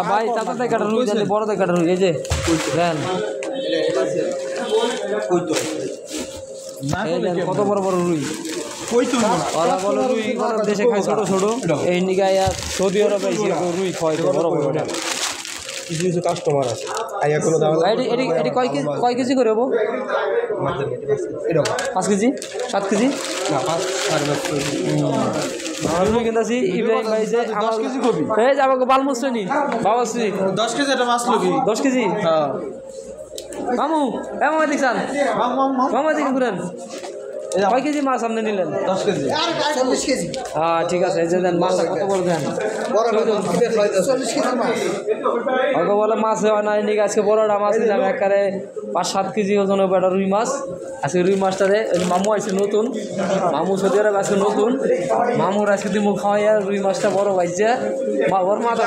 ভাই চাচাতে কাটা রুই জানি বড়তে কাটা রুই এই যে দেন কত বড় বড় রুই ওরা বলো রুই দেশে খায় ছোট ছোট এই নিগায় সৌদি আরবে রুই খায় বড় বড় কিছু কিছু কাস্টমার আছে আইয়া কোনো দাম এটি কয় কেজি করে হবো 5 কেজি 7 কেজি না 5 রুই কিনতেছি ইব্রাহিম ভাই যে 10 কেজি কবি এই যাবো বালমুসনি বাবাশ্রী 10 কেজি একটা মাছ লবি 10 কেজি হ্যাঁ মামু মামু দেখছেন মামু দেখেন ঘুরেন কয় কেজি মাছ আপনি নিলেন 10 কেজি 40 কেজি হ্যাঁ ঠিক আছে এই যে দেন মাছটা কত বড় দেন 40 কেজি মাছ ওকে বলে মাছ হয় না এদিকে আজকে বড়টা মাছ নিলাম একারে 5-7 কেজি ওজন হবে একটা রুই মাছ আজকে রুই মাছটারে মামু আইছে নতুন মামু সৌদি আরব আজকে নতুন মামুর আজকে দিমু খাওয়াইয়া রুই মাছটা বড় ভাইজা বড় মাথা